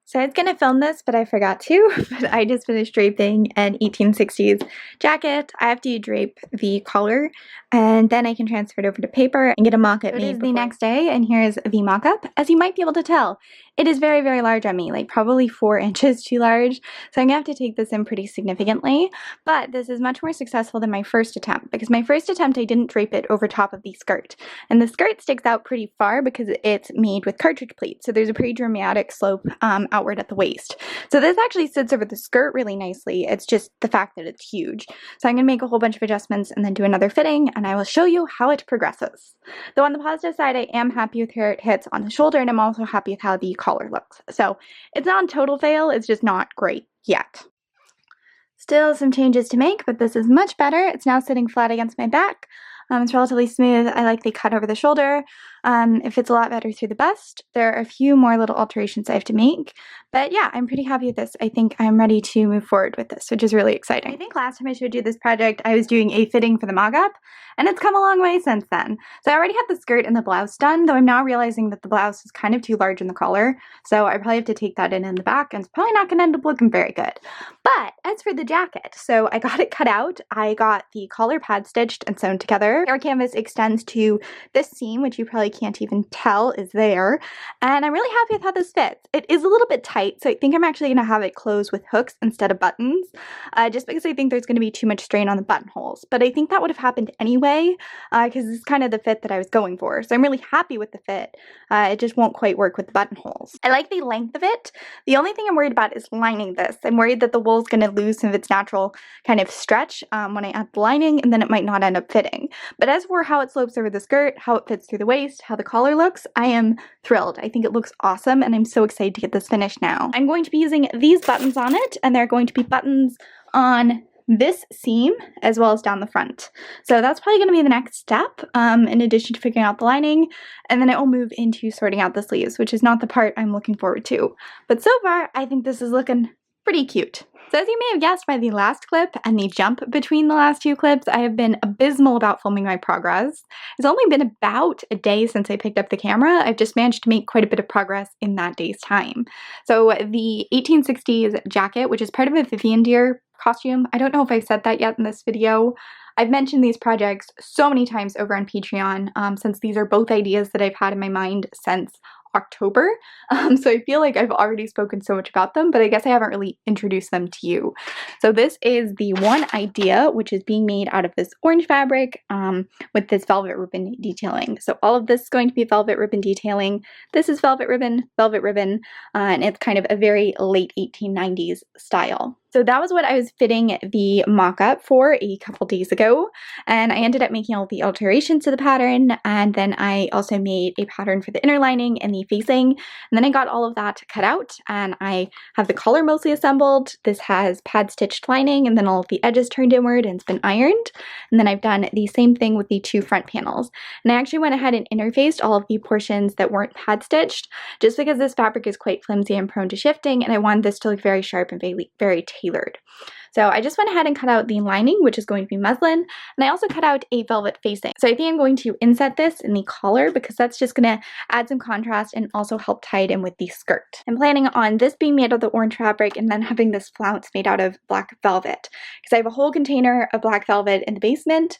So I was going to film this, but I forgot to. But I just finished draping an 1860s jacket. I have to drape the collar, and then I can transfer it over to paper and get a mock-up made. It is the next day, and here's the mock-up. As you might be able to tell, it is very, very large on me, like probably 4 inches too large. So I'm going to have to take this in pretty significantly. But this is much more successful than my first attempt, because my first attempt I didn't drape it over top of the skirt. And the skirt sticks out pretty far because it's made with cartridge pleats. So there's a pretty dramatic slope outward at the waist. So this actually sits over the skirt really nicely. It's just the fact that it's huge. So I'm going to make a whole bunch of adjustments and then do another fitting, and I will show you how it progresses. Though on the positive side, I am happy with where it hits on the shoulder, and I'm also happy with how the collar looks. So it's not a total fail, it's just not great yet. Still some changes to make, but this is much better. It's now sitting flat against my back. It's relatively smooth. I like the cut over the shoulder. It fits a lot better through the bust. There are a few more little alterations I have to make, but yeah, I'm pretty happy with this. I think I'm ready to move forward with this, which is really exciting. I think last time I showed you this project, I was doing a fitting for the mock-up, and it's come a long way since then. So I already had the skirt and the blouse done, though I'm now realizing that the blouse is kind of too large in the collar, so I probably have to take that in the back, and it's probably not going to end up looking very good. But as for the jacket, so I got it cut out. I got the collar pad stitched and sewn together. Our canvas extends to this seam, which you probably can't even tell is there, and I'm really happy with how this fits. It is a little bit tight, so I think I'm actually going to have it close with hooks instead of buttons, just because I think there's going to be too much strain on the buttonholes. But I think that would have happened anyway, because this is kind of the fit that I was going for. So I'm really happy with the fit. It just won't quite work with the buttonholes. I like the length of it. The only thing I'm worried about is lining this. I'm worried that the wool's going to lose some of its natural kind of stretch when I add the lining, and then it might not end up fitting. But as for how it slopes over the skirt, how it fits through the waist, how the collar looks, I am thrilled. I think it looks awesome, and I'm so excited to get this finished now. I'm going to be using these buttons on it, and they're going to be buttons on this seam as well as down the front. So that's probably going to be the next step, in addition to figuring out the lining, and then it will move into sorting out the sleeves, which is not the part I'm looking forward to. But so far, I think this is looking pretty cute. So as you may have guessed by the last clip and the jump between the last 2 clips, I have been abysmal about filming my progress. It's only been about a day since I picked up the camera. I've just managed to make quite a bit of progress in that day's time. So the 1860s jacket, which is part of a Vivandiere costume, I don't know if I've said that yet in this video. I've mentioned these projects so many times over on Patreon, since these are both ideas that I've had in my mind since October, so I feel like I've already spoken so much about them, but I guess I haven't really introduced them to you. So this is the one idea, which is being made out of this orange fabric with this velvet ribbon detailing. So all of this is going to be velvet ribbon detailing. This is velvet ribbon, and it's kind of a very late 1890s style. So that was what I was fitting the mock-up for a couple days ago, and I ended up making all the alterations to the pattern, and then I also made a pattern for the inner lining and the facing, and then I got all of that cut out, and I have the collar mostly assembled. This has pad stitched lining, and then all of the edges turned inward, and it's been ironed, and then I've done the same thing with the 2 front panels. And I actually went ahead and interfaced all of the portions that weren't pad stitched, just because this fabric is quite flimsy and prone to shifting, and I wanted this to look very sharp and very tailored. So I just went ahead and cut out the lining, which is going to be muslin, and I also cut out a velvet facing. So I think I'm going to inset this in the collar because that's just going to add some contrast and also help tie it in with the skirt. I'm planning on this being made out of the orange fabric and then having this flounce made out of black velvet, because I have a whole container of black velvet in the basement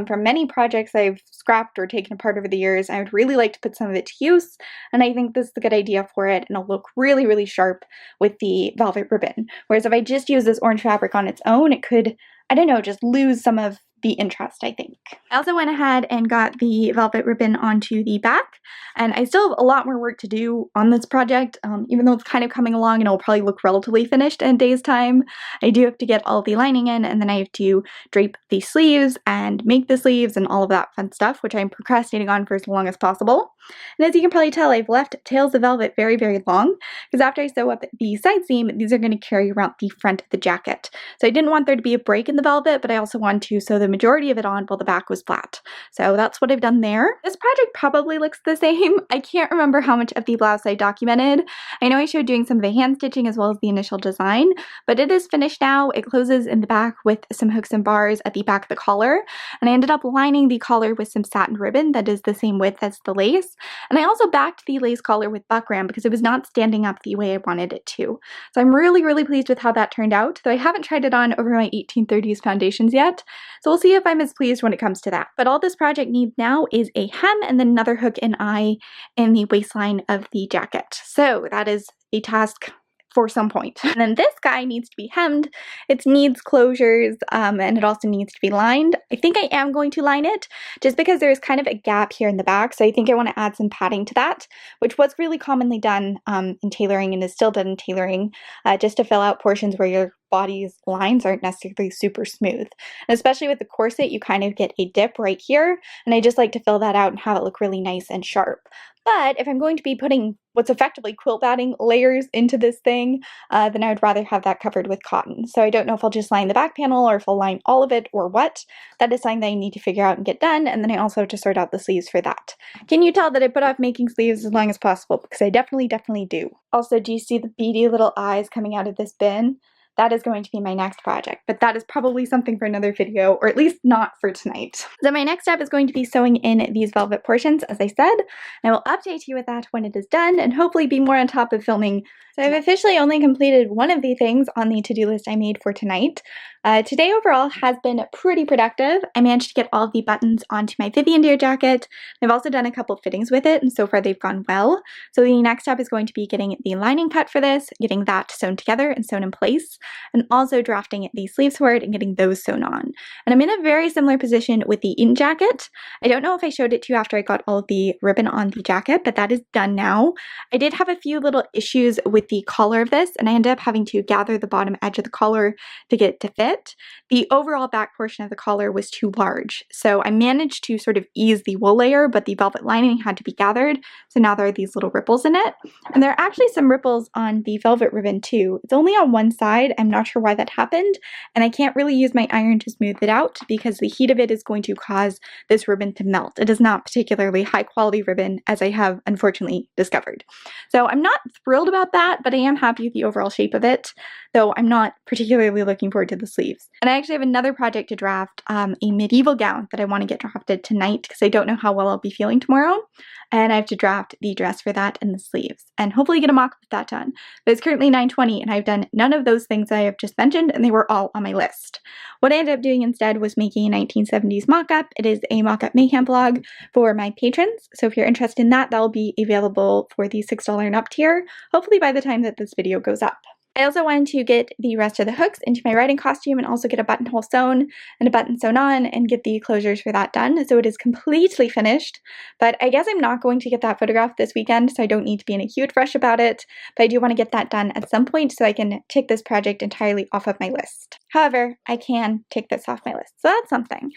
from many projects I've scrapped or taken apart over the years. I would really like to put some of it to use, and I think this is a good idea for it, and it'll look really sharp with the velvet ribbon. Whereas if I just use this orange fabric on its own, it could, I don't know, just lose some of the interest, I think. I also went ahead and got the velvet ribbon onto the back, and I still have a lot more work to do on this project, even though it's kind of coming along and it'll probably look relatively finished in a day's time. I do have to get all the lining in, and then I have to drape the sleeves and make the sleeves and all of that fun stuff, which I'm procrastinating on for as long as possible. And as you can probably tell, I've left tails of velvet very long, because after I sew up the side seam, these are going to carry around the front of the jacket. So I didn't want there to be a break in the velvet, but I also wanted to sew them majority of it on while the back was flat. So that's what I've done there. This project probably looks the same. I can't remember how much of the blouse I documented. I know I showed doing some of the hand stitching as well as the initial design, but it is finished now. It closes in the back with some hooks and bars at the back of the collar, and I ended up lining the collar with some satin ribbon that is the same width as the lace, and I also backed the lace collar with buckram because it was not standing up the way I wanted it to. So I'm really, really pleased with how that turned out, though I haven't tried it on over my 1830s foundations yet, so we'll see if I'm as pleased when it comes to that. But all this project needs now is a hem and then another hook and eye in the waistline of the jacket. So that is a task for some point. And then this guy needs to be hemmed. It needs closures, and it also needs to be lined. I think I am going to line it just because there's kind of a gap here in the back, so I think I want to add some padding to that, which was really commonly done in tailoring and is still done in tailoring, just to fill out portions where your body's lines aren't necessarily super smooth. And especially with the corset, you kind of get a dip right here, and I just like to fill that out and have it look really nice and sharp. But if I'm going to be putting what's effectively quilt batting layers into this thing, then I would rather have that covered with cotton. So I don't know if I'll just line the back panel or if I'll line all of it or what. That is something that I need to figure out and get done, and then I also have to sort out the sleeves for that. Can you tell that I put off making sleeves as long as possible? Because I definitely do. Also, do you see the beady little eyes coming out of this bin? That is going to be my next project, but that is probably something for another video, or at least not for tonight. So my next step is going to be sewing in these velvet portions, as I said. I will update you with that when it is done, and hopefully be more on top of filming. So I've officially only completed one of the things on the to-do list I made for tonight. Today overall has been pretty productive. I managed to get all of the buttons onto my Vivandiere jacket. I've also done a couple fittings with it, and so far they've gone well. So the next step is going to be getting the lining cut for this, getting that sewn together and sewn in place, and also drafting the sleeves for it and getting those sewn on. And I'm in a very similar position with the Eton jacket. I don't know if I showed it to you after I got all of the ribbon on the jacket, but that is done now. I did have a few little issues with the collar of this, and I ended up having to gather the bottom edge of the collar to get it to fit. The overall back portion of the collar was too large, so I managed to sort of ease the wool layer, but the velvet lining had to be gathered, so now there are these little ripples in it. And there are actually some ripples on the velvet ribbon too. It's only on one side. I'm not sure why that happened, and I can't really use my iron to smooth it out because the heat of it is going to cause this ribbon to melt. It is not particularly high quality ribbon, as I have unfortunately discovered. So I'm not thrilled about that, but I am happy with the overall shape of it, though I'm not particularly looking forward to the sleeves. And I actually have another project to draft, a medieval gown that I want to get drafted tonight because I don't know how well I'll be feeling tomorrow, and I have to draft the dress for that and the sleeves and hopefully get a mock-up of that done. But it's currently 9:20 and I've done none of those things I have just mentioned, and they were all on my list. What I ended up doing instead was making a 1970s mock-up. It is a mock-up mayhem blog for my patrons, so if you're interested in that, that'll be available for the $6 and up tier, hopefully by the time that this video goes up. I also wanted to get the rest of the hooks into my riding costume and also get a buttonhole sewn and a button sewn on and get the closures for that done. So it is completely finished, but I guess I'm not going to get that photographed this weekend, so I don't need to be in a huge rush about it, but I do want to get that done at some point so I can tick this project entirely off of my list. However, I can tick this off my list, so that's something.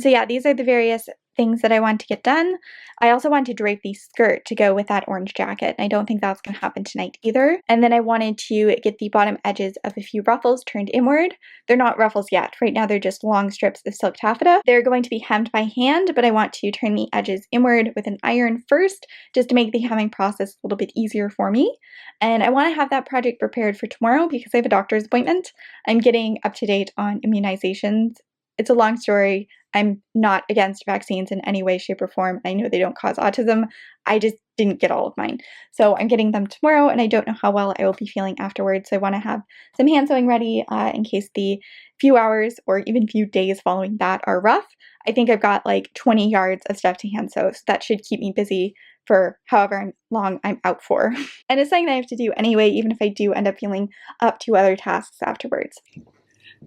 So yeah, these are the various things that I want to get done. I also want to drape the skirt to go with that orange jacket. I don't think that's going to happen tonight either. And then I wanted to get the bottom edges of a few ruffles turned inward. They're not ruffles yet. Right now they're just long strips of silk taffeta. They're going to be hemmed by hand, but I want to turn the edges inward with an iron first just to make the hemming process a little bit easier for me. And I want to have that project prepared for tomorrow because I have a doctor's appointment. I'm getting up to date on immunizations. It's a long story. I'm not against vaccines in any way, shape, or form. I know they don't cause autism. I just didn't get all of mine. So I'm getting them tomorrow, and I don't know how well I will be feeling afterwards. So I want to have some hand sewing ready in case the few hours or even few days following that are rough. I think I've got like 20 yards of stuff to hand sew, so that should keep me busy for however long I'm out for. And it's something that I have to do anyway, even if I do end up feeling up to other tasks afterwards.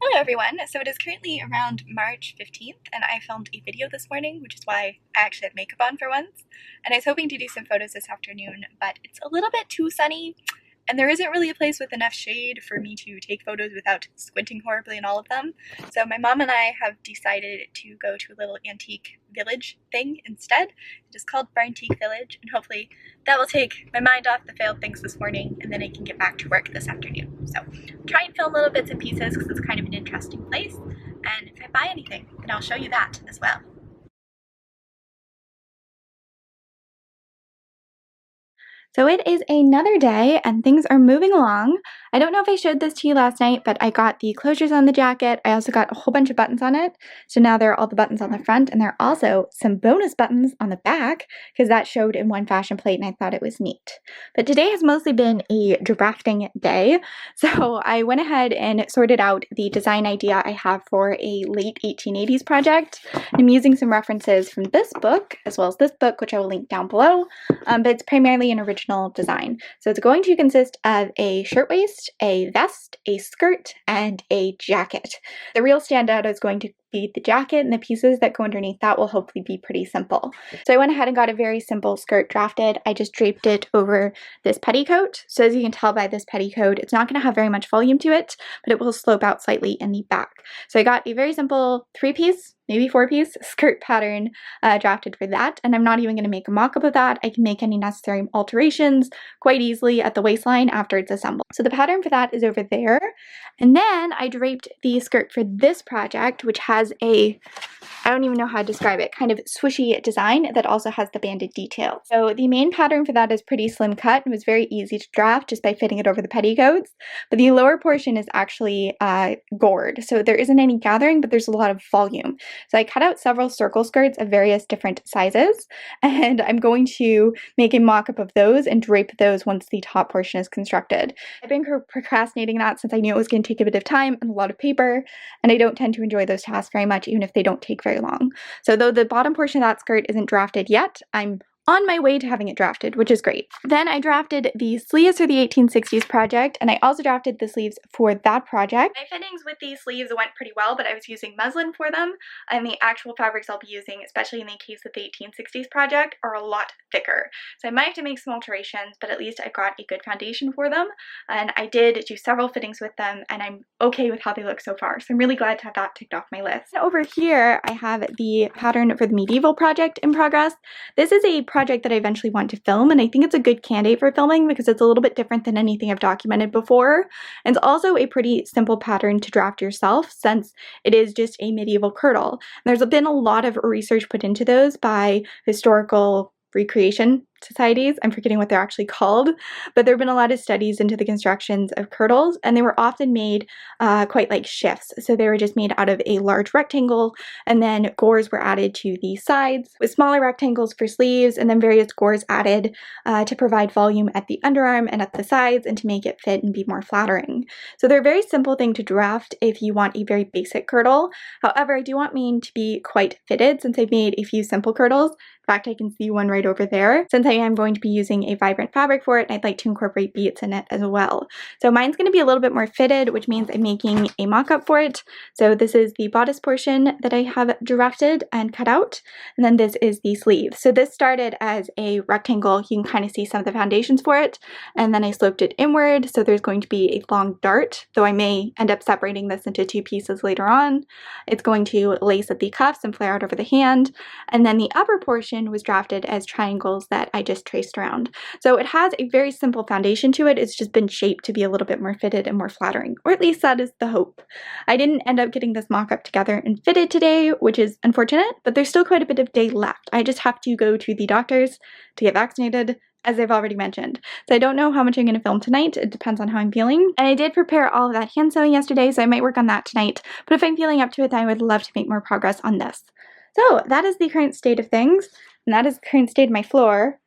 Hello everyone, so it is currently around March 15th and I filmed a video this morning, which is why I actually have makeup on for once, and I was hoping to do some photos this afternoon, but it's a little bit too sunny and there isn't really a place with enough shade for me to take photos without squinting horribly in all of them. So my mom and I have decided to go to a little antique village thing instead. It is called Vivandiere Village, and hopefully that will take my mind off the failed things this morning, and then I can get back to work this afternoon. So I'll try and film little bits and pieces because it's kind of an interesting place, and if I buy anything, then I'll show you that as well. So it is another day and things are moving along. I don't know if I showed this to you last night, but I got the closures on the jacket. I also got a whole bunch of buttons on it. So now there are all the buttons on the front, and there are also some bonus buttons on the back because that showed in one fashion plate and I thought it was neat. But today has mostly been a drafting day. So I went ahead and sorted out the design idea I have for a late 1880s project. I'm using some references from this book as well as this book, which I will link down below, but it's primarily an original design. So it's going to consist of a shirtwaist, a vest, a skirt, and a jacket. The real standout is going to be the jacket, and the pieces that go underneath that will hopefully be pretty simple. So I went ahead and got a very simple skirt drafted. I just draped it over this petticoat. So as you can tell by this petticoat, it's not going to have very much volume to it, but it will slope out slightly in the back. So I got a very simple 3-piece, maybe 4-piece skirt pattern drafted for that, and I'm not even going to make a mock-up of that. I can make any necessary alterations quite easily at the waistline after it's assembled. So the pattern for that is over there, and then I draped the skirt for this project, which has a, I don't even know how to describe it, kind of swooshy design that also has the banded detail. So the main pattern for that is pretty slim cut and was very easy to draft just by fitting it over the petticoats, but the lower portion is actually gored, so there isn't any gathering, but there's a lot of volume. So I cut out several circle skirts of various different sizes, and I'm going to make a mock-up of those and drape those once the top portion is constructed. I've been procrastinating that since I knew it was going to take a bit of time and a lot of paper, and I don't tend to enjoy those tasks very much, even if they don't take very long. So though the bottom portion of that skirt isn't drafted yet, I'm on my way to having it drafted, which is great. Then I drafted the sleeves for the 1860s project, and I also drafted the sleeves for that project. My fittings with these sleeves went pretty well, but I was using muslin for them, and the actual fabrics I'll be using, especially in the case of the 1860s project, are a lot thicker. So I might have to make some alterations, but at least I got a good foundation for them, and I did do several fittings with them, and I'm okay with how they look so far. So I'm really glad to have that ticked off my list. And over here, I have the pattern for the medieval project in progress. This is a project that I eventually want to film, and I think it's a good candidate for filming because it's a little bit different than anything I've documented before. And it's also a pretty simple pattern to draft yourself since it is just a medieval kirtle. There's been a lot of research put into those by historical recreation societies. I'm forgetting what they're actually called, but there have been a lot of studies into the constructions of kirtles, and they were often made quite like shifts. So they were just made out of a large rectangle, and then gores were added to the sides with smaller rectangles for sleeves, and then various gores added to provide volume at the underarm and at the sides and to make it fit and be more flattering. So they're a very simple thing to draft if you want a very basic kirtle. However, I do want mine to be quite fitted since I've made a few simple kirtles. In fact, I can see one right over there. Since I am going to be using a vibrant fabric for it, and I'd like to incorporate beads in it as well. So mine's going to be a little bit more fitted, which means I'm making a mock-up for it. So this is the bodice portion that I have drafted and cut out, and then this is the sleeve. So this started as a rectangle. You can kind of see some of the foundations for it, and then I sloped it inward, so there's going to be a long dart, though I may end up separating this into 2 pieces later on. It's going to lace at the cuffs and flare out over the hand, and then the upper portion was drafted as triangles that I just traced around. So it has a very simple foundation to it. It's just been shaped to be a little bit more fitted and more flattering, or at least that is the hope. I didn't end up getting this mock-up together and fitted today, which is unfortunate, but there's still quite a bit of day left. I just have to go to the doctor's to get vaccinated, as I've already mentioned. So I don't know how much I'm going to film tonight. It depends on how I'm feeling. And I did prepare all of that hand sewing yesterday, so I might work on that tonight. But if I'm feeling up to it, then I would love to make more progress on this. So that is the current state of things, and that is the current state of my floor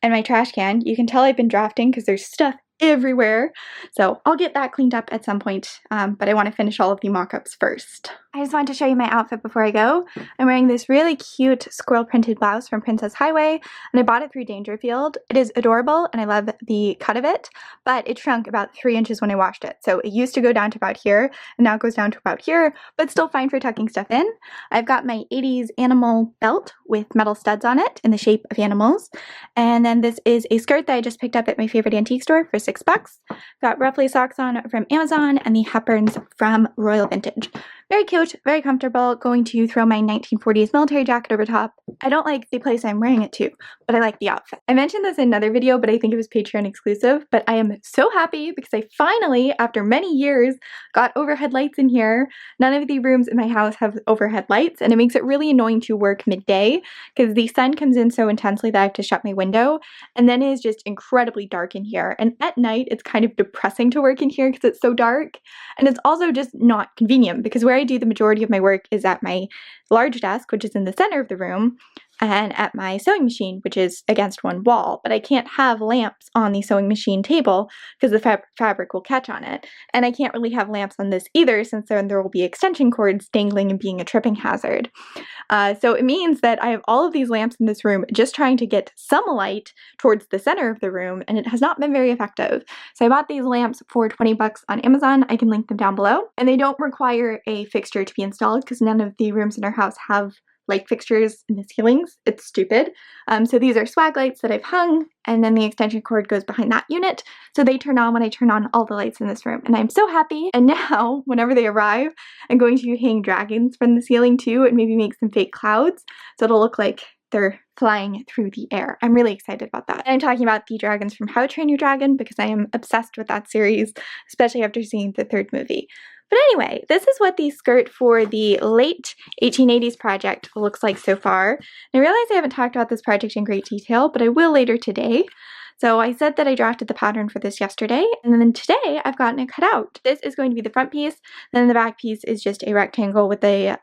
and my trash can. You can tell I've been drafting because there's stuff everywhere. So I'll get that cleaned up at some point, but I want to finish all of the mock-ups first. I just wanted to show you my outfit before I go. I'm wearing this really cute squirrel printed blouse from Princess Highway, and I bought it through Dangerfield. It is adorable, and I love the cut of it, but it shrunk about 3 inches when I washed it. So it used to go down to about here, and now it goes down to about here, but still fine for tucking stuff in. I've got my 80s animal belt with metal studs on it in the shape of animals, and then this is a skirt that I just picked up at my favorite antique store for $6. Got Ruffly socks on from Amazon and the Hepburns from Royal Vintage. Very cute, very comfortable. Going to throw my 1940s military jacket over top. I don't like the place I'm wearing it to, but I like the outfit. I mentioned this in another video, but I think it was Patreon exclusive, but I am so happy because I finally, after many years, got overhead lights in here. None of the rooms in my house have overhead lights, and it makes it really annoying to work midday because the sun comes in so intensely that I have to shut my window, and then it is just incredibly dark in here. And at night, it's kind of depressing to work in here because it's so dark, and it's also just not convenient because where I do the majority of my work is at my large desk, which is in the center of the room, and at my sewing machine, which is against one wall, but I can't have lamps on the sewing machine table because the fabric will catch on it. And I can't really have lamps on this either, since then there will be extension cords dangling and being a tripping hazard. So it means that I have all of these lamps in this room just trying to get some light towards the center of the room, and it has not been very effective. So I bought these lamps for 20 bucks on Amazon. I can link them down below. And they don't require a fixture to be installed because none of the rooms in our house have light fixtures in the ceilings. It's stupid. So these are swag lights that I've hung, and then the extension cord goes behind that unit. So they turn on when I turn on all the lights in this room, and I'm so happy. And now, whenever they arrive, I'm going to hang dragons from the ceiling too, and maybe make some fake clouds, so it'll look like they're flying through the air. I'm really excited about that. And I'm talking about the dragons from How to Train Your Dragon because I am obsessed with that series, especially after seeing the 3rd movie. But anyway, this is what the skirt for the late 1880s project looks like so far. And I realize I haven't talked about this project in great detail, but I will later today. So I said that I drafted the pattern for this yesterday, and then today I've gotten it cut out. This is going to be the front piece, then the back piece is just a rectangle with a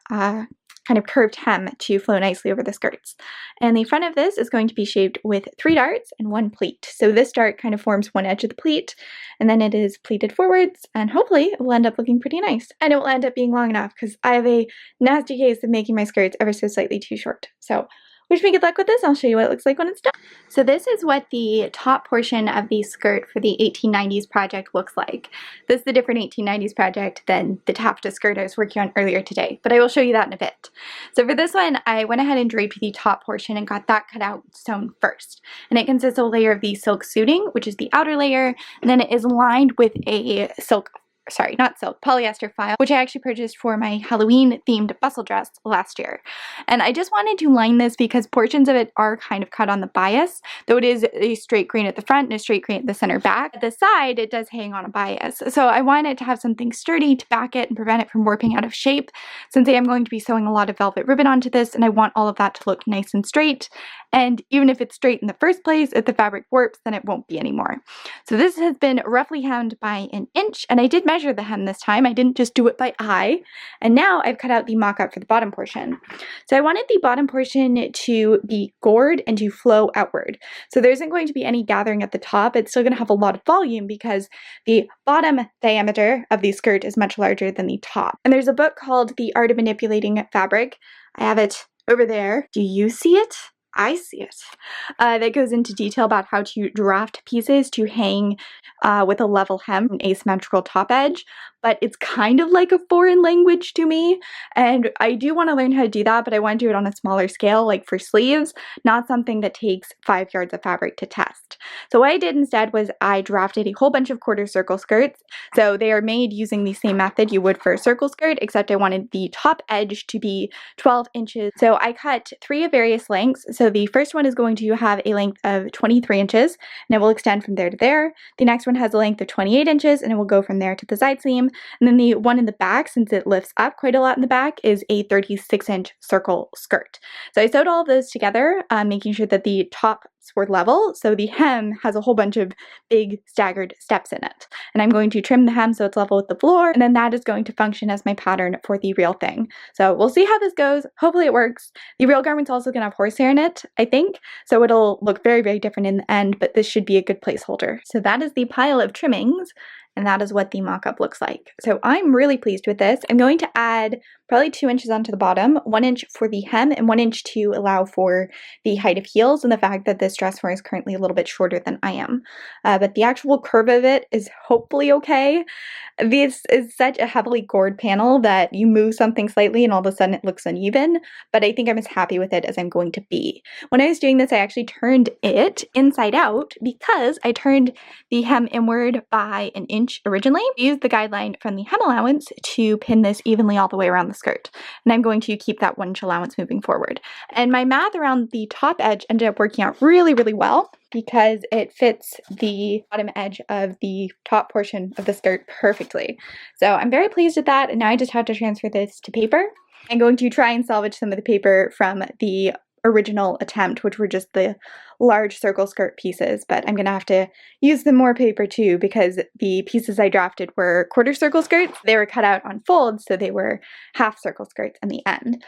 kind of curved hem to flow nicely over the skirts. And the front of this is going to be shaped with 3 darts and 1 pleat. So this dart kind of forms one edge of the pleat, and then it is pleated forwards, and hopefully it will end up looking pretty nice. And it will end up being long enough because I have a nasty case of making my skirts ever so slightly too short. So wish me good luck with this. I'll show you what it looks like when it's done. So this is what the top portion of the skirt for the 1890s project looks like. This is the different 1890s project than the taffeta skirt I was working on earlier today, but I will show you that in a bit. So for this one, I went ahead and draped the top portion and got that cut out sewn first. And it consists of a layer of the silk suiting, which is the outer layer, and then it is lined with a polyester file, which I actually purchased for my Halloween themed bustle dress last year. And I just wanted to line this because portions of it are kind of cut on the bias, though it is a straight grain at the front and a straight grain at the center back. At the side, it does hang on a bias. So I wanted to have something sturdy to back it and prevent it from warping out of shape, since I am going to be sewing a lot of velvet ribbon onto this, and I want all of that to look nice and straight. And even if it's straight in the first place, if the fabric warps, then it won't be anymore. So this has been roughly hemmed by 1 inch, and I did measure the hem this time. I didn't just do it by eye. And now I've cut out the mock-up for the bottom portion. So I wanted the bottom portion to be gored and to flow outward. So there isn't going to be any gathering at the top. It's still going to have a lot of volume because the bottom diameter of the skirt is much larger than the top. And there's a book called The Art of Manipulating Fabric. I have it over there. Do you see it? I see it. That goes into detail about how to draft pieces to hang with a level hem and asymmetrical top edge, but it's kind of like a foreign language to me, and I do want to learn how to do that, but I want to do it on a smaller scale, like for sleeves, not something that takes 5 yards of fabric to test. So what I did instead was I drafted a whole bunch of quarter circle skirts. So they are made using the same method you would for a circle skirt, except I wanted the top edge to be 12 inches. So I cut 3 of various lengths. So the first one is going to have a length of 23 inches, and it will extend from there to there. The next one has a length of 28 inches, and it will go from there to the side seam. And then the one in the back, since it lifts up quite a lot in the back, is a 36-inch circle skirt. So I sewed all of those together, making sure that the tops were level, so the hem has a whole bunch of big staggered steps in it. And I'm going to trim the hem so it's level with the floor, and then that is going to function as my pattern for the real thing. So we'll see how this goes. Hopefully it works. The real garment's also going to have horsehair in it, I think, so it'll look very, very different in the end, but this should be a good placeholder. So that is the pile of trimmings, and that is what the mock-up looks like. So I'm really pleased with this. I'm going to add probably 2 inches onto the bottom, 1 inch for the hem and 1 inch to allow for the height of heels and the fact that this dress form is currently a little bit shorter than I am. But the actual curve of it is hopefully okay. This is such a heavily gored panel that you move something slightly and all of a sudden it looks uneven, but I think I'm as happy with it as I'm going to be. When I was doing this, I actually turned it inside out because I turned the hem inward by 1 inch originally. I used the guideline from the hem allowance to pin this evenly all the way around the skirt, and I'm going to keep that 1 inch allowance moving forward. And my math around the top edge ended up working out really, really well, because it fits the bottom edge of the top portion of the skirt perfectly. So I'm very pleased with that, and now I just have to transfer this to paper. I'm going to try and salvage some of the paper from the original attempt, which were just the large circle skirt pieces, but I'm gonna have to use some more paper too because the pieces I drafted were quarter circle skirts. They were cut out on folds, so they were half circle skirts in the end.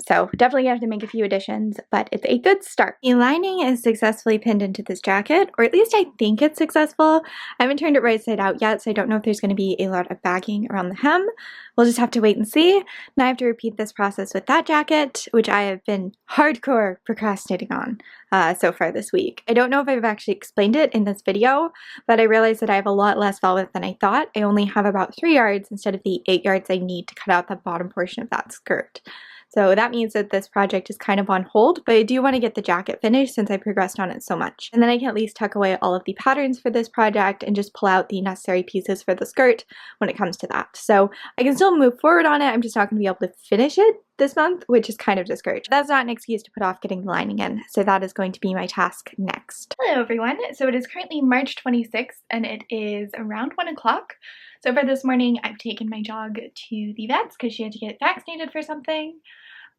So definitely have to make a few additions, but it's a good start. The lining is successfully pinned into this jacket, or at least I think it's successful. I haven't turned it right side out yet, so I don't know if there's gonna be a lot of bagging around the hem. We'll just have to wait and see. Now I have to repeat this process with that jacket, which I have been hardcore procrastinating on so far this week. I don't know if I've actually explained it in this video, but I realized that I have a lot less velvet than I thought. I only have about 3 yards instead of the 8 yards I need to cut out the bottom portion of that skirt. So that means that this project is kind of on hold, but I do want to get the jacket finished since I progressed on it so much. And then I can at least tuck away all of the patterns for this project and just pull out the necessary pieces for the skirt when it comes to that. So I can still move forward on it, I'm just not going to be able to finish it this month, which is kind of discouraging. That's not an excuse to put off getting the lining in, so that is going to be my task next. Hello everyone, so it is currently March 26th and it is around 1 o'clock. So for this morning I've taken my dog to the vet's because she had to get vaccinated for something.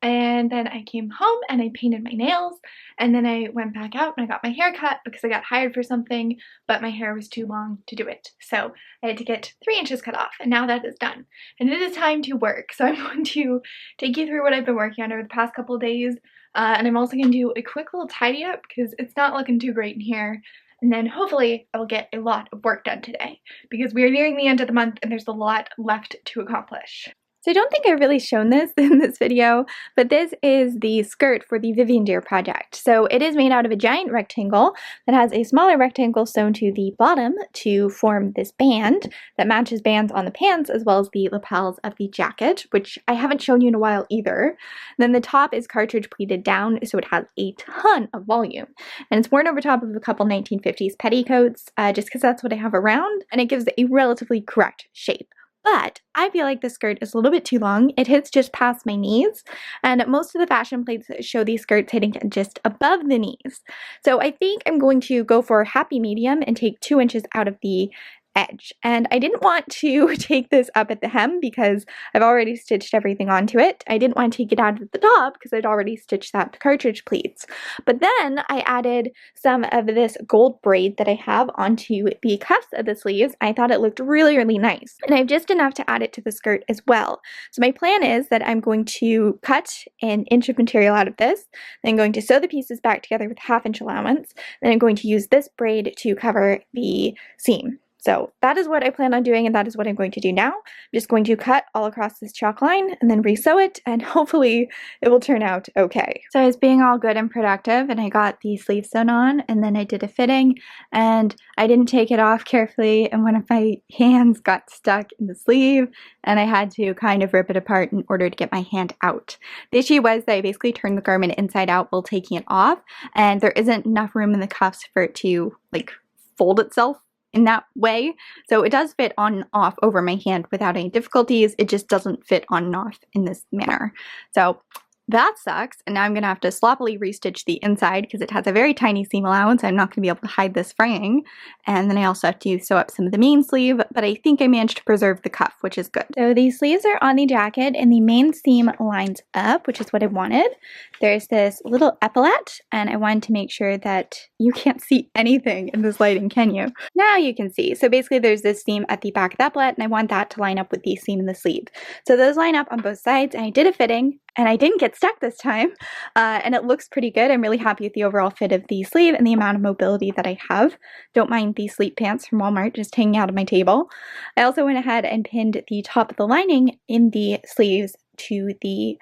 And then I came home and I painted my nails, and then I went back out and I got my hair cut because I got hired for something, but my hair was too long to do it. So I had to get 3 inches cut off, and now that is done. And it is time to work. So I'm going to take you through what I've been working on over the past couple of days. And I'm also going to do a quick little tidy up because it's not looking too great in here. And then hopefully I will get a lot of work done today because we are nearing the end of the month and there's a lot left to accomplish. So I don't think I've really shown this in this video, but this is the skirt for the Vivandiere project. So it is made out of a giant rectangle that has a smaller rectangle sewn to the bottom to form this band that matches bands on the pants as well as the lapels of the jacket, which I haven't shown you in a while either. Then the top is cartridge pleated down, so it has a ton of volume. And it's worn over top of a couple 1950s petticoats, just because that's what I have around, and it gives a relatively correct shape. But I feel like this skirt is a little bit too long. It hits just past my knees, and most of the fashion plates show these skirts hitting just above the knees. So I think I'm going to go for a happy medium and take 2 inches out of the edge. And I didn't want to take this up at the hem because I've already stitched everything onto it. I didn't want to take it out at the top because I'd already stitched that cartridge pleats. But then I added some of this gold braid that I have onto the cuffs of the sleeves. I thought it looked really, really nice. And I have just enough to add it to the skirt as well. So my plan is that I'm going to cut 1 inch of material out of this. Then I'm going to sew the pieces back together with 1/2 inch allowance. Then I'm going to use this braid to cover the seam. So that is what I plan on doing, and that is what I'm going to do now. I'm just going to cut all across this chalk line and then re-sew it, and hopefully it will turn out okay. So I was being all good and productive, and I got the sleeve sewn on, and then I did a fitting, and I didn't take it off carefully, and one of my hands got stuck in the sleeve, and I had to kind of rip it apart in order to get my hand out. The issue was that I basically turned the garment inside out while taking it off, and there isn't enough room in the cuffs for it to like fold itself in that way. So it does fit on and off over my hand without any difficulties. It just doesn't fit on and off in this manner. So that sucks, and now I'm gonna have to sloppily restitch the inside because it has a very tiny seam allowance. I'm not gonna be able to hide this fraying. And then I also have to sew up some of the main sleeve, but I think I managed to preserve the cuff, which is good. So these sleeves are on the jacket and the main seam lines up, which is what I wanted. There's this little epaulette, and I wanted to make sure that, you can't see anything in this lighting, can you? Now you can see. So basically there's this seam at the back of the epaulette, and I want that to line up with the seam in the sleeve. So those line up on both sides, and I did a fitting, and I didn't get stuck this time, and it looks pretty good. I'm really happy with the overall fit of the sleeve and the amount of mobility that I have. Don't mind the sleep pants from Walmart just hanging out of my table. I also went ahead and pinned the top of the lining in the sleeves to the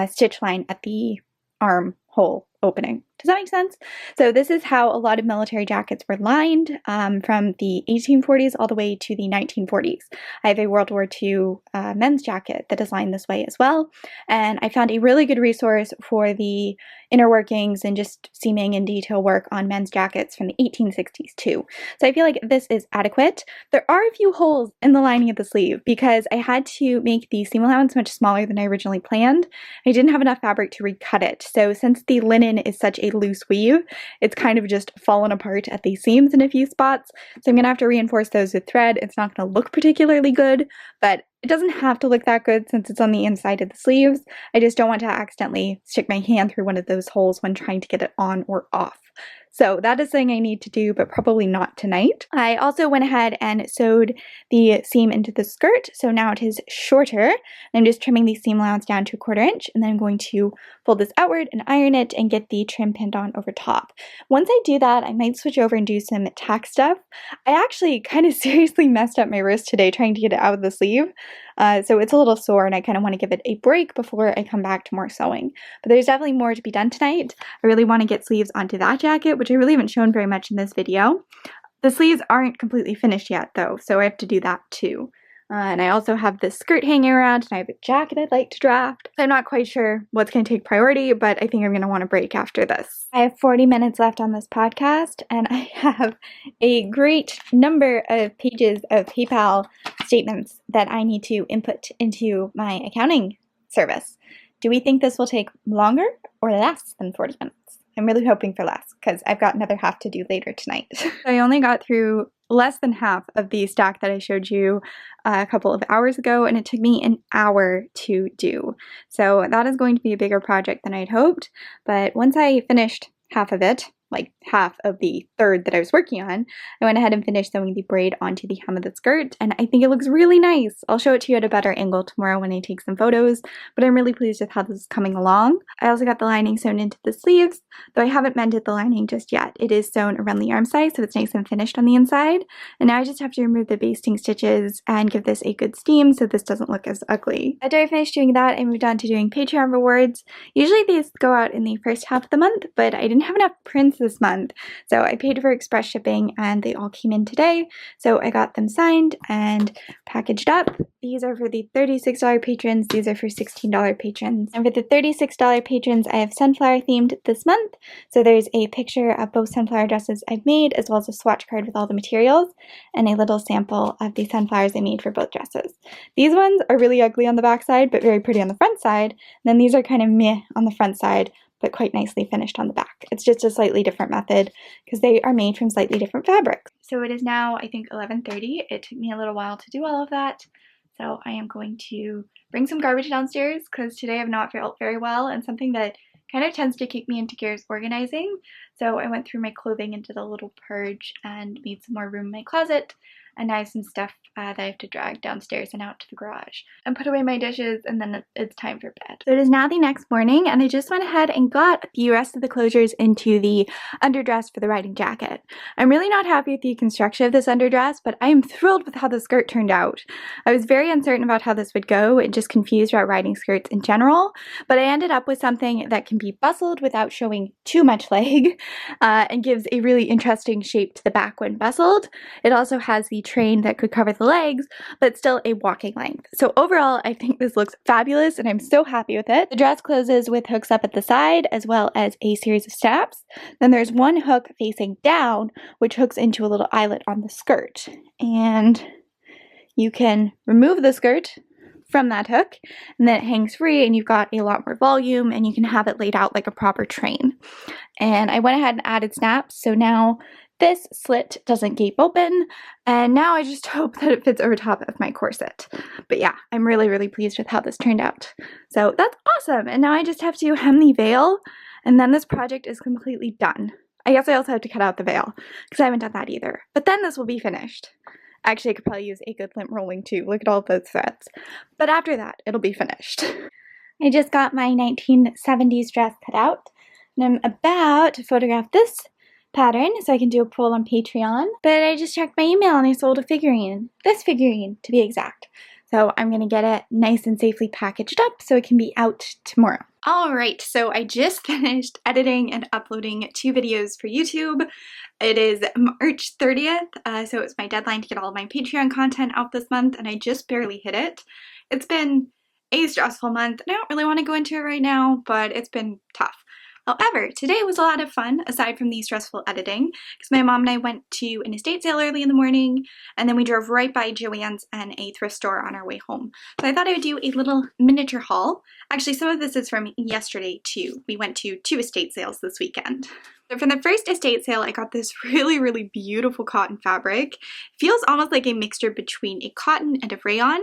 stitch line at the armhole opening. Does that make sense? So this is how a lot of military jackets were lined from the 1840s all the way to the 1940s. I have a World War II men's jacket that is lined this way as well, and I found a really good resource for the inner workings and just seaming and detail work on men's jackets from the 1860s too. So I feel like this is adequate. There are a few holes in the lining of the sleeve because I had to make the seam allowance much smaller than I originally planned. I didn't have enough fabric to recut it, so since the linen is such a loose weave, it's kind of just fallen apart at the seams in a few spots. So I'm gonna have to reinforce those with thread. It's not gonna look particularly good, but it doesn't have to look that good since it's on the inside of the sleeves. I just don't want to accidentally stick my hand through one of those holes when trying to get it on or off. So that is something I need to do, but probably not tonight. I also went ahead and sewed the seam into the skirt, so now it is shorter. I'm just trimming the seam allowance down to 1/4 inch, and then I'm going to fold this outward and iron it and get the trim pinned on over top. Once I do that, I might switch over and do some tack stuff. I actually kind of seriously messed up my wrist today trying to get it out of the sleeve. So it's a little sore, and I kind of want to give it a break before I come back to more sewing. But there's definitely more to be done tonight. I really want to get sleeves onto that jacket, which I really haven't shown very much in this video. The sleeves aren't completely finished yet though, so I have to do that too. And I also have this skirt hanging around, and I have a jacket I'd like to draft. I'm not quite sure what's going to take priority, but I think I'm going to want a break after this. I have 40 minutes left on this podcast, and I have a great number of pages of PayPal statements that I need to input into my accounting service. Do we think this will take longer or less than 40 minutes? I'm really hoping for less because I've got another half to do later tonight. I only got through less than half of the stack that I showed you a couple of hours ago, and it took me an hour to do. So that is going to be a bigger project than I'd hoped, but once I finished half of it, like half of the third that I was working on, I went ahead and finished sewing the braid onto the hem of the skirt, and I think it looks really nice. I'll show it to you at a better angle tomorrow when I take some photos, but I'm really pleased with how this is coming along. I also got the lining sewn into the sleeves, though I haven't mended the lining just yet. It is sewn around the arm side, so it's nice and finished on the inside, and now I just have to remove the basting stitches and give this a good steam so this doesn't look as ugly. After I finished doing that, I moved on to doing Patreon rewards. Usually these go out in the first half of the month, but I didn't have enough prints this month, so I paid for express shipping and they all came in today, so I got them signed and packaged up. These are for the $36 patrons, these are for $16 patrons, and for the $36 patrons I have sunflower themed this month, so there's a picture of both sunflower dresses I've made as well as a swatch card with all the materials and a little sample of the sunflowers I made for both dresses. These ones are really ugly on the back side but very pretty on the front side, and then these are kind of meh on the front side but quite nicely finished on the back. It's just a slightly different method because they are made from slightly different fabrics. So it is now, I think, 11:30. It took me a little while to do all of that. So I am going to bring some garbage downstairs because today I've not felt very well, and something that kind of tends to kick me into gear is organizing. So I went through my clothing and did a little purge and made some more room in my closet. And now I have some stuff that I have to drag downstairs and out to the garage and put away my dishes, and then it's time for bed. So it is now the next morning, and I just went ahead and got the rest of the closures into the underdress for the riding jacket. I'm really not happy with the construction of this underdress, but I am thrilled with how the skirt turned out. I was very uncertain about how this would go and just confused about riding skirts in general, but I ended up with something that can be bustled without showing too much leg and gives a really interesting shape to the back when bustled. It also has the train that could cover the legs, but still a walking length. So overall, I think this looks fabulous and I'm so happy with it. The dress closes with hooks up at the side as well as a series of snaps. Then there's one hook facing down which hooks into a little eyelet on the skirt. And you can remove the skirt from that hook and then it hangs free and you've got a lot more volume and you can have it laid out like a proper train. And I went ahead and added snaps, so now this slit doesn't gape open, and now I just hope that it fits over top of my corset. But yeah, I'm really pleased with how this turned out. So that's awesome, and now I just have to hem the veil, and then this project is completely done. I guess I also have to cut out the veil because I haven't done that either. But then this will be finished. Actually, I could probably use a good lint rolling too. Look at all those threads. But after that, it'll be finished. I just got my 1970s dress cut out, and I'm about to photograph this pattern so I can do a poll on Patreon. But I just checked my email and I sold a figurine. This figurine, to be exact. So I'm going to get it nice and safely packaged up so it can be out tomorrow. Alright, so I just finished editing and uploading 2 videos for YouTube. It is March 30th, so it's my deadline to get all of my Patreon content out this month, and I just barely hit it. It's been a stressful month, and I don't really want to go into it right now, but it's been tough. However, today was a lot of fun, aside from the stressful editing, because my mom and I went to an estate sale early in the morning, and then we drove right by Joann's and a thrift store on our way home. So I thought I would do a little miniature haul. Actually, some of this is from yesterday too. We went to 2 estate sales this weekend. So from the first estate sale, I got this really beautiful cotton fabric. It feels almost like a mixture between a cotton and a rayon.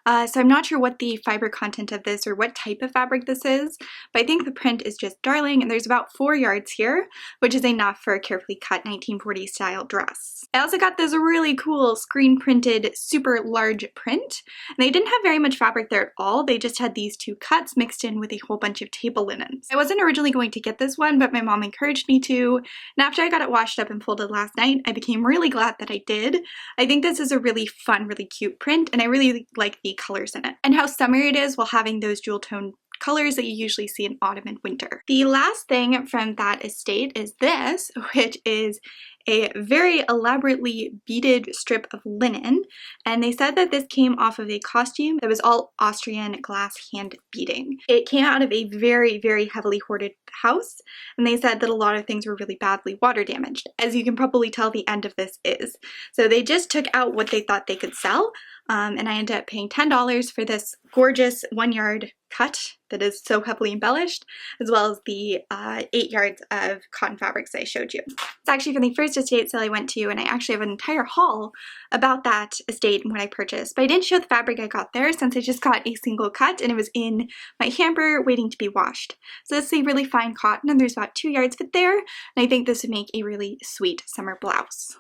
So I'm not sure what the fiber content of this or what type of fabric this is, but I think the print is just darling, and there's about 4 yards here, which is enough for a carefully cut 1940s style dress. I also got this really cool screen printed super large print, and they didn't have very much fabric there at all. They just had these 2 cuts mixed in with a whole bunch of table linens. I wasn't originally going to get this one, but my mom encouraged me to, and after I got it washed up and folded last night, I became really glad that I did. I think this is a really fun, really cute print, and I really like the colors in it, and how summery it is while having those jewel tone colors that you usually see in autumn and winter. The last thing from that estate is this, which is a very elaborately beaded strip of linen, and they said that this came off of a costume that was all Austrian glass hand beading. It came out of a very heavily hoarded house, and they said that a lot of things were really badly water damaged, as you can probably tell the end of this is. So they just took out what they thought they could sell, and I ended up paying $10 for this gorgeous 1 yard cut that is so heavily embellished, as well as the 8 yards of cotton fabrics I showed you. It's actually from the first estate sale I went to, and I actually have an entire haul about that estate and what I purchased, but I didn't show the fabric I got there since I just got a single cut and it was in my hamper waiting to be washed. So this is a really fine cotton, and there's about 2 yards of it there, and I think this would make a really sweet summer blouse.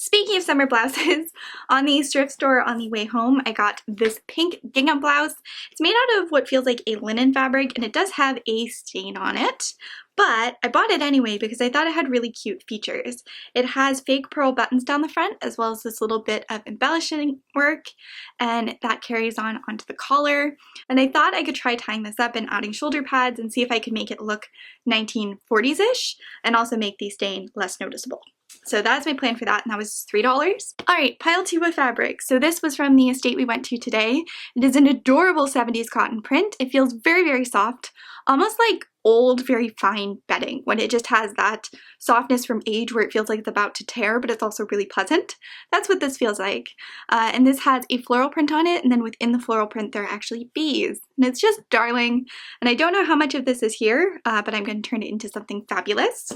Speaking of summer blouses, on the thrift store on the way home, I got this pink gingham blouse. It's made out of what feels like a linen fabric, and it does have a stain on it, but I bought it anyway because I thought it had really cute features. It has fake pearl buttons down the front, as well as this little bit of embellishing work, and that carries on onto the collar. And I thought I could try tying this up and adding shoulder pads and see if I could make it look 1940s-ish, and also make the stain less noticeable. So that's my plan for that, and that was $3. Alright, pile 2 of fabric. So this was from the estate we went to today. It is an adorable 70s cotton print. It feels very soft, almost like old, very fine bedding, when it just has that softness from age where it feels like it's about to tear, but it's also really pleasant. That's what this feels like. And this has a floral print on it, and then within the floral print there are actually bees. And it's just darling. And I don't know how much of this is here, but I'm going to turn it into something fabulous.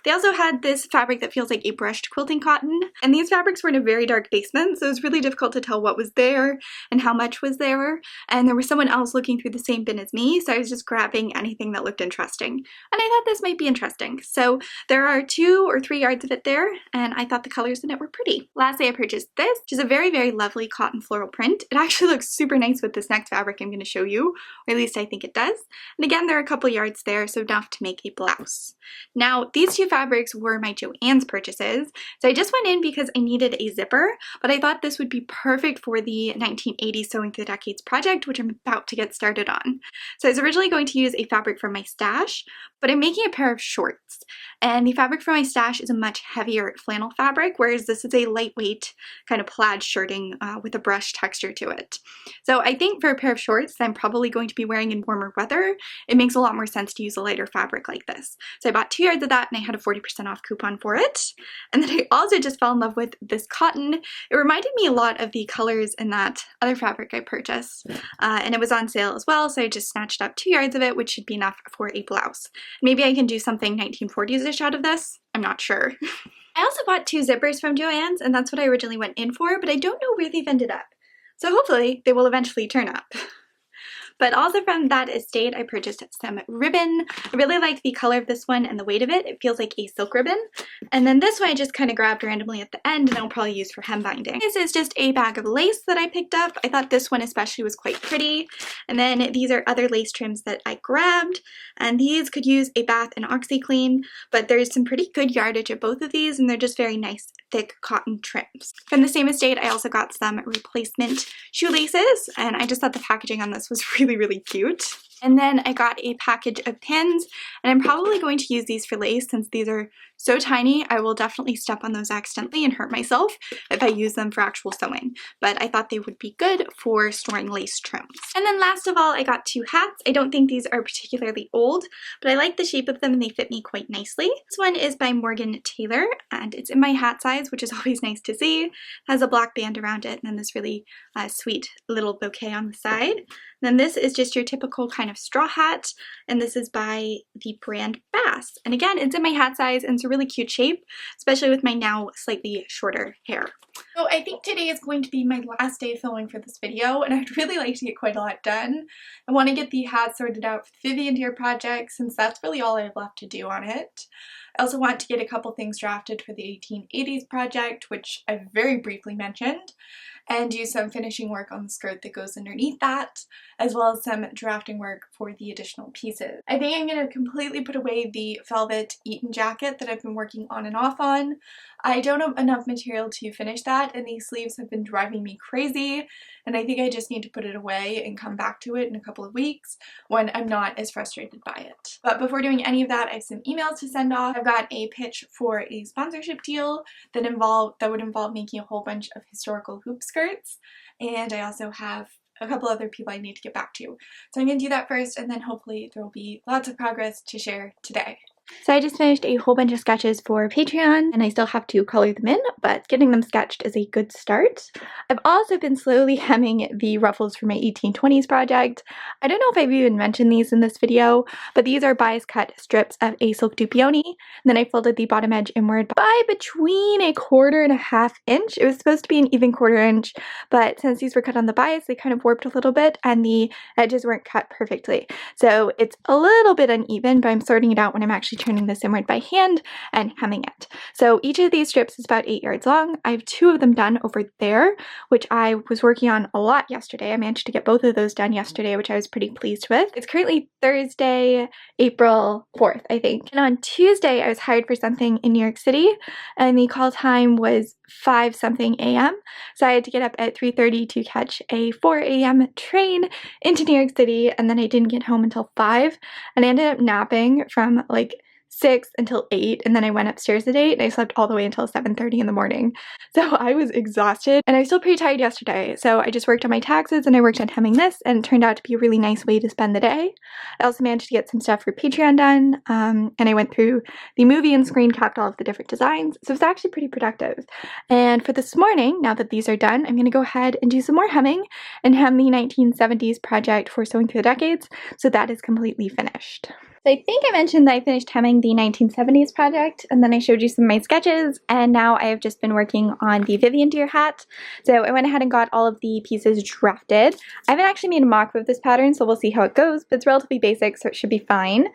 They also had this fabric that feels like a brushed quilting cotton, and these fabrics were in a very dark basement, so it was really difficult to tell what was there and how much was there, and there was someone else looking through the same bin as me, so I was just grabbing anything that looked interesting. And I thought this might be interesting. So there are 2 or 3 yards of it there, and I thought the colors in it were pretty. Lastly, I purchased this, which is a very lovely cotton floral print. It actually looks super nice with this next fabric I'm going to show you, or at least I think it does. And again, there are a couple yards there, so enough to make a blouse. Now, these 2 fabrics were my Joann's purchases, so I just went in because I needed a zipper, but I thought this would be perfect for the 1980s Sewing Through the Decades project, which I'm about to get started on. So I was originally going to use a fabric from my stash, but I'm making a pair of shorts, and the fabric from my stash is a much heavier flannel fabric, whereas this is a lightweight kind of plaid shirting with a brush texture to it. So I think for a pair of shorts that I'm probably going to be wearing in warmer weather, it makes a lot more sense to use a lighter fabric like this. So I bought 2 yards of that, and I had a 40% off coupon for it. And then I also just fell in love with this cotton. It reminded me a lot of the colors in that other fabric I purchased, and it was on sale as well, so I just snatched up 2 yards of it, which should be enough for a blouse. Maybe I can do something 1940s-ish out of this. I'm not sure. I also bought 2 zippers from Joann's, and that's what I originally went in for, but I don't know where they've ended up. So hopefully they will eventually turn up. But also from that estate, I purchased some ribbon. I really like the color of this one and the weight of it. It feels like a silk ribbon. And then this one I just kind of grabbed randomly at the end and I'll probably use for hem binding. This is just a bag of lace that I picked up. I thought this one especially was quite pretty. And then these are other lace trims that I grabbed. And these could use a bath and OxyClean, but there's some pretty good yardage of both of these and they're just very nice thick cotton trims. From the same estate, I also got some replacement shoelaces and I just thought the packaging on this was really cute. And then I got a package of pins, and I'm probably going to use these for lace since these are so tiny. I will definitely step on those accidentally and hurt myself if I use them for actual sewing, but I thought they would be good for storing lace trims. And then last of all, I got 2 hats. I don't think these are particularly old, but I like the shape of them and they fit me quite nicely. This one is by Morgan Taylor and it's in my hat size, which is always nice to see. It has a black band around it and then this really sweet little bouquet on the side. Then this is just your typical kind of straw hat, and this is by the brand Bass. And again, it's in my hat size and it's a really cute shape, especially with my now slightly shorter hair. So I think today is going to be my last day filming for this video, and I'd really like to get quite a lot done. I want to get the hat sorted out for the Vivandiere project since that's really all I have left to do on it. I also want to get a couple things drafted for the 1880s project, which I very briefly mentioned, and do some finishing work on the skirt that goes underneath that, as well as some drafting work for the additional pieces. I think I'm going to completely put away the velvet Eton jacket that I've been working on and off on. I don't have enough material to finish that, and these sleeves have been driving me crazy, and I think I just need to put it away and come back to it in a couple of weeks when I'm not as frustrated by it. But before doing any of that, I have some emails to send off. I've got a pitch for a sponsorship deal that would involve making a whole bunch of historical hoop skirts, and I also have a couple other people I need to get back to. So I'm going to do that first, and then hopefully there will be lots of progress to share today. So I just finished a whole bunch of sketches for Patreon and I still have to color them in, but getting them sketched is a good start. I've also been slowly hemming the ruffles for my 1820s project. I don't know if I've even mentioned these in this video, but these are bias cut strips of a silk dupioni. And then I folded the bottom edge inward by between 1/4 and 1/2 inch. It was supposed to be an even 1/4 inch, but since these were cut on the bias, they kind of warped a little bit and the edges weren't cut perfectly. So it's a little bit uneven, but I'm sorting it out when I'm actually turning this inward by hand and hemming it. So each of these strips is about 8 yards long. I have 2 of them done over there, which I was working on a lot yesterday. I managed to get both of those done yesterday, which I was pretty pleased with. It's currently Thursday, April 4th, I think. And on Tuesday, I was hired for something in New York City, and the call time was 5-something a.m. So I had to get up at 3:30 to catch a 4 a.m. train into New York City, and then I didn't get home until 5, and I ended up napping from like 6 until 8, and then I went upstairs at 8 and I slept all the way until 7:30 in the morning. So I was exhausted and I was still pretty tired yesterday. So I just worked on my taxes and I worked on hemming this, and it turned out to be a really nice way to spend the day. I also managed to get some stuff for Patreon done, and I went through the movie and screen capped all of the different designs. So it was actually pretty productive. And for this morning, now that these are done, I'm going to go ahead and do some more hemming and hem the 1970s project for Sewing Through the Decades. So that is completely finished. So I think I mentioned that I finished hemming the 1970s project, and then I showed you some of my sketches, and now I have just been working on the Vivandiere hat. So I went ahead and got all of the pieces drafted. I haven't actually made a mock of this pattern, so we'll see how it goes, but it's relatively basic, so it should be fine.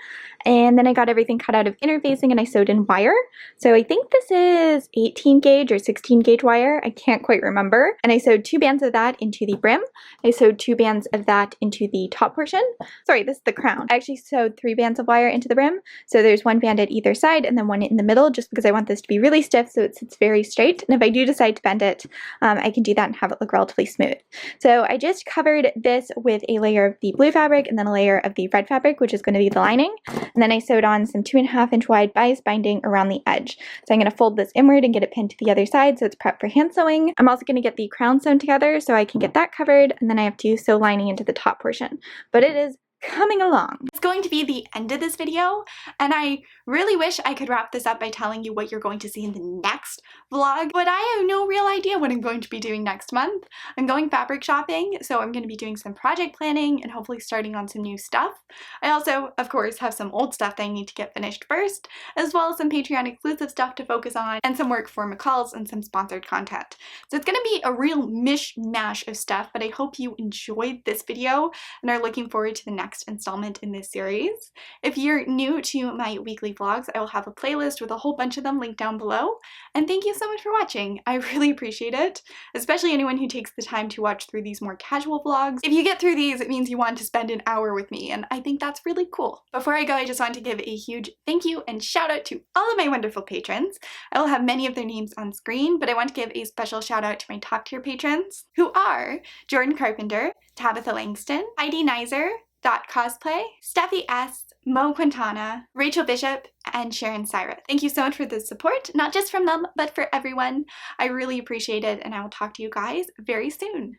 And then I got everything cut out of interfacing and I sewed in wire. So I think this is 18 gauge or 16 gauge wire. I can't quite remember. And I sewed 2 bands of that into the brim. I sewed 2 bands of that into the top portion. Sorry, this is the crown. I actually sewed 3 bands of wire into the brim. So there's 1 band at either side and then 1 in the middle, just because I want this to be really stiff so it sits very straight. And if I do decide to bend it, I can do that and have it look relatively smooth. So I just covered this with a layer of the blue fabric and then a layer of the red fabric, which is going to be the lining. And then I sewed on some 2.5 inch wide bias binding around the edge. So I'm going to fold this inward and get it pinned to the other side so it's prepped for hand sewing. I'm also going to get the crown sewn together so I can get that covered, and then I have to sew lining into the top portion. But it is coming along. It's going to be the end of this video, and I really wish I could wrap this up by telling you what you're going to see in the next vlog, but I have no real idea what I'm going to be doing next month. I'm going fabric shopping, so I'm going to be doing some project planning and hopefully starting on some new stuff. I also, of course, have some old stuff that I need to get finished first, as well as some Patreon exclusive stuff to focus on, and some work for McCall's and some sponsored content. So it's going to be a real mishmash of stuff, but I hope you enjoyed this video and are looking forward to the next installment in this series. If you're new to my weekly vlogs, I will have a playlist with a whole bunch of them linked down below. And thank you so much for watching. I really appreciate it, especially anyone who takes the time to watch through these more casual vlogs. If you get through these, it means you want to spend an hour with me, and I think that's really cool. Before I go, I just want to give a huge thank you and shout out to all of my wonderful patrons. I will have many of their names on screen, but I want to give a special shout out to my top tier patrons, who are Jordan Carpenter, Tabitha Langston, Heidi Nizer, Dot Cosplay, Steffi S, Mo Quintana, Rachel Bishop, and Sharon Syra. Thank you so much for the support, not just from them, but for everyone. I really appreciate it, and I will talk to you guys very soon.